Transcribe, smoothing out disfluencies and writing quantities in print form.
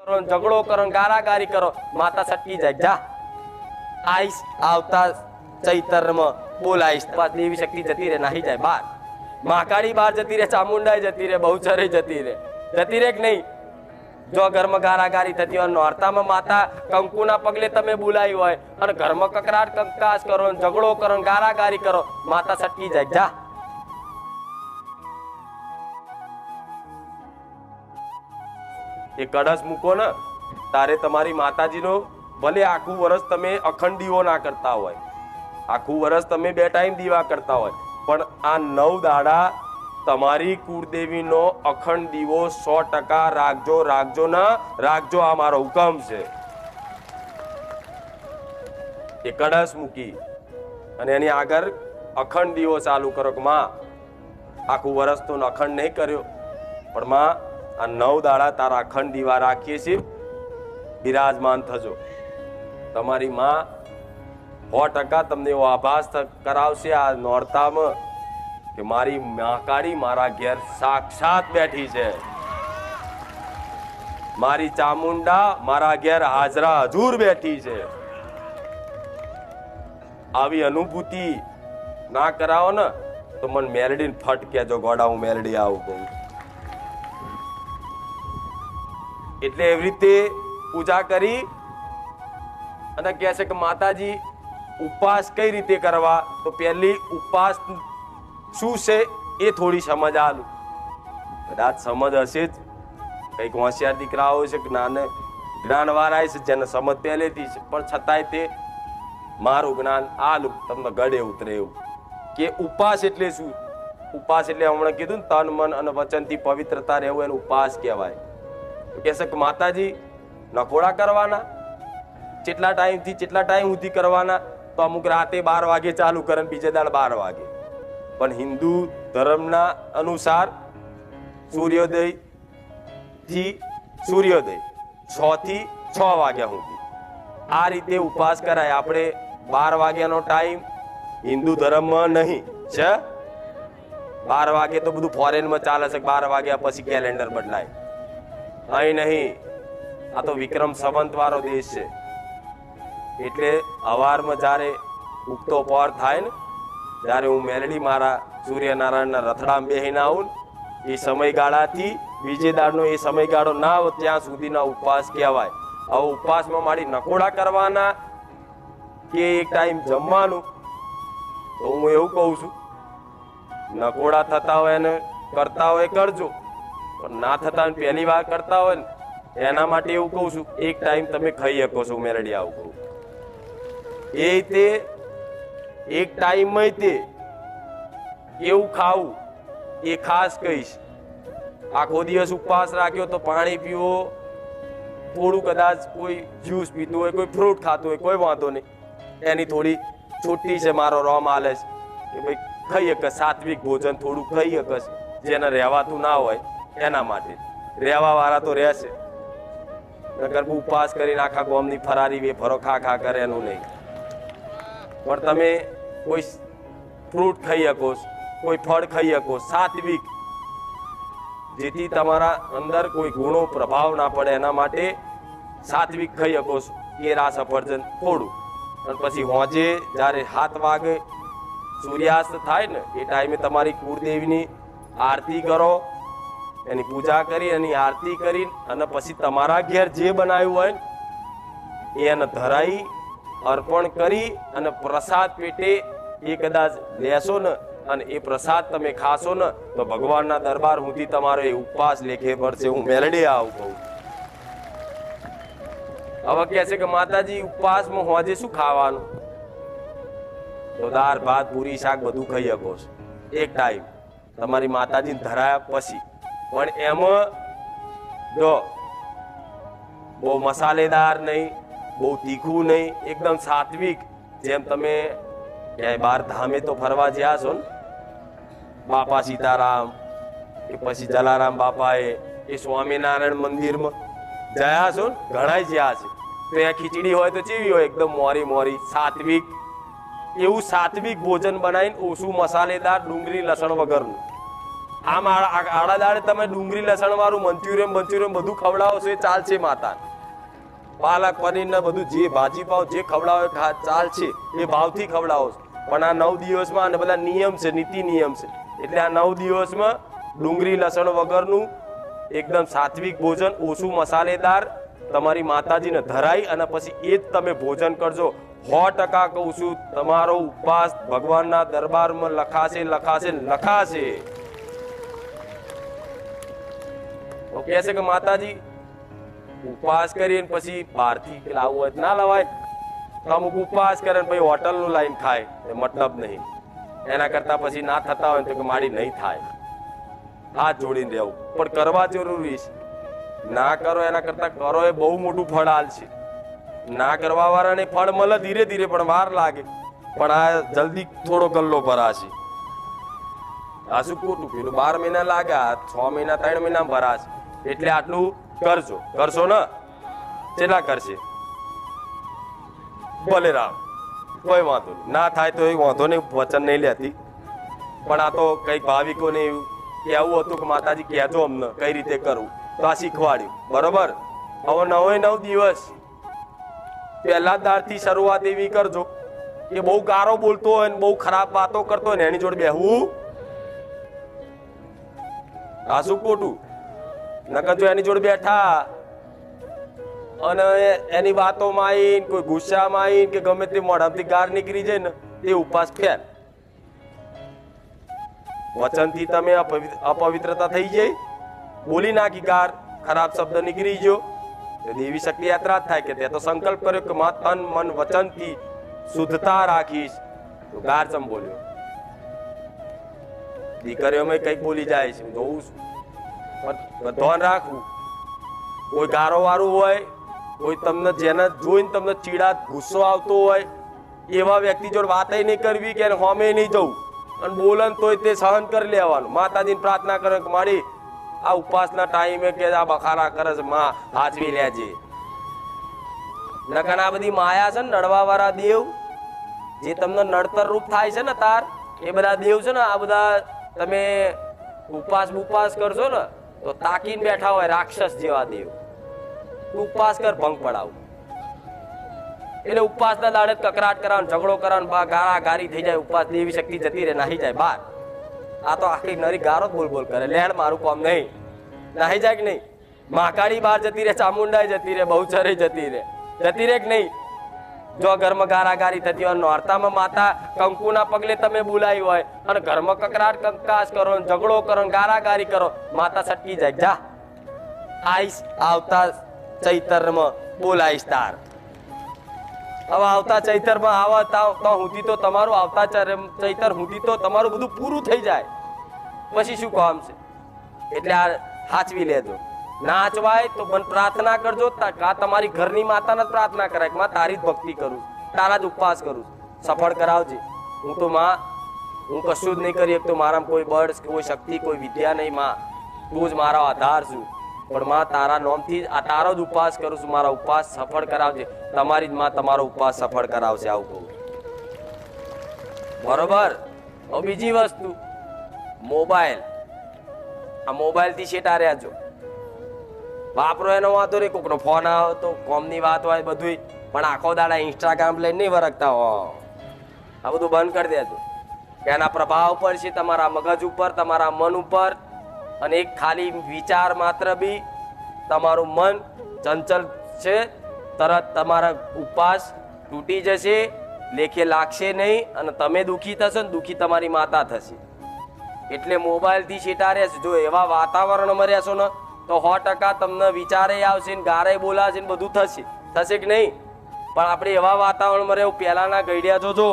ઝઘડો કરો, ગારાગારી કરો, માતા સટકી જાય. જા આઈશ આવતા ચૈતરમાં બોલાઈશ. દેવી શક્તિ જતી રહે, નાહી જાય બહાર. મહાકાળી બહાર જતી રહે, ચામુંડાઈ જતી રહે, બહુચરે જતી રહે. જતી રહે કે નહીં? જો ઘરમાં ગારાગારી થતી હોય, નોરતામાં માતા કંકુના પગલે તમે બોલાવી હોય અને ઘરમાં કકરાટ કંકાસ કરો, ઝઘડો કરો, ગારાગારી કરો, માતા સટકી જાય. જા એ કળશ મૂકો ને તારે તમારી માતાજીનો ભલે આખું વર્ષ તમે અખંડ દીવો ના કરતા હોય, આખું વર્ષ તમે 2 ટાઈમ દીવા કરતા હોય, પણ આ 9 દાડા તમારી કુળદેવીનો અખંડ દીવો 100% રાખજો. રાખજો ના રાખજો, આ મારો હુકમ છે. એ કળશ મૂકી અને એની આગળ અખંડ દીવો ચાલુ કરો કે માં આખું વર્ષ તો અખંડ નહીં કર્યો, પણ માં આ 9 દાડા તારા અખંડ દીવા રાખીએ છીએ, બિરાજમાન થજો. તમારી માં 100% તમને એવો આભાસ કરાવશે આ નોરતામાં કે મારી મહાકાળી મારા ઘેર સાક્ષાત બેઠી છે, મારી ચામુંડા મારા ઘેર હાજરા હજુર બેઠી છે. આવી અનુભૂતિ ના કરાવો ને તો મને મેલડીને ફટ કહેજો, ગોડા હું મેલડી આવું કહું. એટલે એવી રીતે પૂજા કરી અને કહે છે કે માતાજી ઉપવાસ કઈ રીતે કરવા, તો પહેલી ઉપવાસ શું છે એ થોડી સમજ આલું. કદાચ સમજ હશે જ, કઈક હોશિયાર દીકરાઓ છે, જ્ઞાનવાળા છે જેને સમજ પહેલેથી છે, પણ છતાંય તે મારું જ્ઞાન આલું તમને ગળે ઉતરે એવું કે ઉપવાસ એટલે શું. ઉપવાસ એટલે હમણાં કીધું ને તન મન અને વચનથી પવિત્રતા રહેવું, એનો ઉપવાસ કહેવાય. કહે છે કે માતાજી નખોડા કરવાના, કેટલા ટાઈમથી કેટલા ટાઈમ સુધી કરવાના, તો અમુક રાતે 12 વાગે ચાલુ કરે, બીજે દાડ 12 વાગે. પણ હિન્દુ ધર્મના અનુસાર સૂર્યોદય થી સૂર્યોદય 6 થી 6 વાગ્યા સુધી આ રીતે ઉપવાસ કરાય. આપણે 12 વાગ્યાનો ટાઈમ હિન્દુ ધર્મમાં નહીં છે. 12 વાગે તો બધું ફોરેનમાં ચાલે છે, 12 વાગ્યા પછી કેલેન્ડર બદલાય. અહીં નહીં, આ તો વિક્રમ સંવંત વાળો દેશ છે. એટલે અવારમાં જ્યારે ઉગતો પહોર થાય ને, જ્યારે હું મેલડી મારા સૂર્યનારાયણના રથડામાં બેહીને આવું ને, એ સમયગાળાથી બીજે દાડનો એ સમયગાળો ના આવે ત્યાં સુધીના ઉપવાસ કહેવાય. હવે ઉપવાસમાં મારી નકોડા કરવાના કે એક ટાઈમ જમવાનું, તો હું એવું કહું છું નકોડા થતા હોય ને કરતા હોય કરજો, પણ ના થતા હોય પહેલી વાર કરતા હોય ને એના માટે એવું કહું છું એક ટાઈમ તમે ખાઈ શકો છો. મેલડી આવું કહું એ તે એક ટાઈમમાં તે એવું ખાવું એ ખાસ કહીશ. આખો દિવસ ઉપવાસ રાખ્યો તો પાણી પીવો, થોડું કદાચ કોઈ જ્યુસ પીતું હોય, કોઈ ફ્રૂટ ખાતું હોય, કોઈ વાંધો નહીં. એની થોડી છૂટી છે, મારો રોમ હાલે છે કે ભાઈ ખાઈ શકે સાત્વિક ભોજન થોડું ખાઈ શકે, જેને રહેવાતું ના હોય એના માટે. રહેવા વાળા તો રહેશે, નકર ઉપવાસ કરીને આખા ગોમની ફરારી વેફરો ખા ખા કરે એનું નહીં. પણ તમે કોઈ ફ્રૂટ ખાઈ શકો, કોઈ ફળ ખાઈ શકો સાત્વિક, જેથી તમારા અંદર કોઈ ગુણો પ્રભાવ ના પડે એના માટે સાત્વિક ખાઈ શકો. કેળા સફરજન થોડું, અને પછી હોજે જ્યારે 7 વાગે સૂર્યાસ્ત થાય ને એ ટાઈમે તમારી કુળદેવીની આરતી કરો, એની પૂજા કરી એની આરતી કરી અને પછી તમારા ઘેર જે બનાવ્યું હોય ને એને ધરાઈ અર્પણ કરી અને પ્રસાદ પેટે એ કદાચ લેશો ને અને એ પ્રસાદ તમે ખાશો ને તો ભગવાનના દરબાર સુધી તમારો એ ઉપવાસ લેખે ભરશે. હું મેલડી આવું કહું. હવે કહે છે કે માતાજી ઉપવાસમાં હોજે શું ખાવાનું, તો દાળ ભાત પૂરી શાક બધું ખાઈ શકો છો એક ટાઈમ તમારી માતાજીને ધરાયા પછી. પણ એમાં જો બહુ મસાલેદાર નહીં, બહુ તીખું નહીં, એકદમ સાત્વિક. જેમ તમે ક્યાંય બહાર ધામે તો ફરવા જ્યા છો ને, બાપા સીતારામ કે પછી જલારામ બાપાએ એ સ્વામિનારાયણ મંદિરમાં ગયા છો ને, ઘણા જ્યાં છે, તો ત્યાં ખીચડી હોય તો ચેવી હોય, એકદમ મોરી મોરી સાત્વિક. એવું સાત્વિક ભોજન બનાવીને ઓછું મસાલેદાર, ડુંગળી લસણ વગરનું આમ આડા દાડે તમે ડુંગળી લસણ વાળું મંચુરિયન બધું ખવડાવશો એ ચાલશે માતા. પાલક પનીર ને બધું જે ભાજી પાવ જે ખવડાવો ચાલશે એ ભાવથી ખવડાવો. પણ આ 9 દિવસમાં અને બધા નિયમ છે, નીતિ નિયમ છે. એટલે આ 9 દિવસમાં ડુંગળી લસણ વગરનું એકદમ સાત્વિક ભોજન, ઓછું મસાલેદાર તમારી માતાજીને ધરાઈ અને પછી એ જ તમે ભોજન કરજો. 100% કહું છું, તમારો ઉપવાસ ભગવાનના દરબારમાં લખાશે લખાશે લખાશે. તો કહે છે કે માતાજી ઉપવાસ કરીને પછી બહારથી લાવવું હોય ના લવાય. અમુક ઉપવાસ કરે પછી હોટલનું લાઈન ખાય, એ મતલબ નહીં. એના કરતા પછી ના થતા હોય તો કે મારી નહીં થાય, હાથ જોડીને રહેવું. પણ કરવા જરૂરી છે. ના કરો એના કરતા કરો એ બહુ મોટું ફળ આલશે. ના કરવા વાળાને ફળ મળે ધીરે ધીરે, પણ વાર લાગે. પણ આ જલ્દી થોડો ગલ્લો ભરાશે. આ શું ખોટું? પેલું 12 મહિના લાગે, 6 મહિના 3 મહિના ભરાશે. એટલે આટલું કરજો. કરશો ને? કેટલા કરશે? ભલે રામ, કોઈ વાંધો નહીં. ના થાય તો એ વાંધો નહીં, વચન નહીં લેતી. પણ આ તો કઈક ભાવિકોને એવું કહેવું હતું કે માતાજી કહેજો અમને કઈ રીતે કરવું, તો આ શીખવાડ્યું. બરોબર? હવે 9 દિવસ પહેલા દાડથી શરૂઆત એવી કરજો કે બહુ ગારો બોલતો હોય ને બહુ ખરાબ વાતો કરતો હોય ને એની જોડે બેહવું. આ શું ખોટું? નકર જો એની જોડે બેઠા અને એની વાતોમાં આવીને કોઈ ગુસ્સામાં આવીને કે ગમે તે મોઢામાંથી ગાર નીકળી જાય ને તે ઉપવાસ ફેર. વચનથી તમે અપવિત્રતા થઈ જાય, બોલી નાખી ગાર, ખરાબ શબ્દ નીકળી ગયો, દેવી શક્તિ યાત્રા થાય કે તે તો સંકલ્પ કર્યો કે મા તન મન વચનથી શુદ્ધતા રાખીશ, તો ગાર ચમ બોલ્યો. દીકરીઓમાં કઈક બોલી જાય છે, જોઉં છું. પણ ધ્યાન રાખવું. કોઈ ગારો વાળું હોય, કોઈ તમને જેને જોઈને તમને ચીડા ગુસ્સો આવતો હોય એવા વ્યક્તિ જોડે વાત નહીં કરવી કે હોમે નહીં જવું. અને બોલન તોય તે સહન કરી લેવાનું. માતાજીને પ્રાર્થના કરે કે મારી આ ઉપવાસના ટાઈમે કે આ બખારા કરે છે માં હાજવી લેજે. નકર આ બધી માયા છે ને, નડવા વાળા દેવ જે તમને નડતર રૂપ થાય છે ને તાર, એ બધા દેવ છે ને, આ બધા તમે ઉપવાસ કરશો ને તો તાકીને બેઠા હોય રાક્ષસ જેવા દેવ. ઉપવાસ કર, ભંગ પડાવ. એટલે ઉપવાસના દાડે કકરાટ કરાવ, ઝઘડો કરાવ, ગાળા ગારી થઈ જાય. ઉપવાસ દેવી શક્તિ જતી રહે, નાહી જાય બહાર. આ તો આખી નરી ગારો બોલ બોલ કરે. લેણ મારું કામ નહીં. નાહી જાય કે નહીં? મહાકાળી બહાર જતી રહે, ચામુંડાઈ જતી રહે, બહુચરી જતી રહે કે નહીં? જો ઘરમાં ગારાગારી થતી હોય, નોરતામાં માતા કંકુના પગલે તમે બોલાવી હોય અને ઘરમાં કકરાટ કંકાસ કરો, ઝઘડો કરો, ગારાગારી કરો, માતા સટકી જાય. જા આઈશ, આવતા ચૈતરમાં બોલાઈશ તાર. હવે આવતા ચૈતરમાં આવતા સુધી તો તમારું આવતા ચૈતર સુધી તો તમારું બધું પૂરું થઈ જાય. પછી શું કામ છે? એટલે આ સાચવી લેજો. ના હાચવાય તો મને પ્રાર્થના કરજો. તમારી ઘરની માતાને જ પ્રાર્થના કરાય કે માં તારી જ ભક્તિ કરું, તારા જ ઉપવાસ કરું, સફળ કરાવજે. હું તો માં, હું કશું જ નહીં કરી શકતો. મારામાં કોઈ બળ, કોઈ શક્તિ, કોઈ વિદ્યા નહીં. માં તું જ મારો આધાર છું. પણ માં તારા નામથી આ તારો જ ઉપવાસ કરું છું. મારા ઉપવાસ સફળ કરાવજે. તમારી જ માં તમારો ઉપવાસ સફળ કરાવશે. આવું કહું. બરોબર? હવે બીજી વસ્તુ, મોબાઈલ. આ મોબાઈલથી શેટા રહ્યા છો, વાપરો એનો વાંધો નહીં. કોકનો ફોન આવે તો કોમની વાત હોય બધું, પણ આખો દાડા ઇન્સ્ટાગ્રામ લઈને નહીં વરખતા હો. આ બધું બંધ કરી દેજો. એના પ્રભાવ પડશે તમારા મગજ ઉપર, તમારા મન ઉપર. અને એક ખાલી વિચાર માત્ર બી તમારું મન ચંચલ છે, તરત તમારા ઉપવાસ તૂટી જશે, લેખે લાગશે નહીં અને તમે દુઃખી થશો ને દુઃખી તમારી માતા થશે. એટલે મોબાઈલથી છેટા રહેશે. જો એવા વાતાવરણમાં રહેશો ને તો 100% તમને વિચારે આવશે ને ગારે બોલાશે ને બધું થશે. થશે કે નહીં? પણ આપણે એવા વાતાવરણમાં રહેવું. પહેલાના ગઈડિયા જોજો.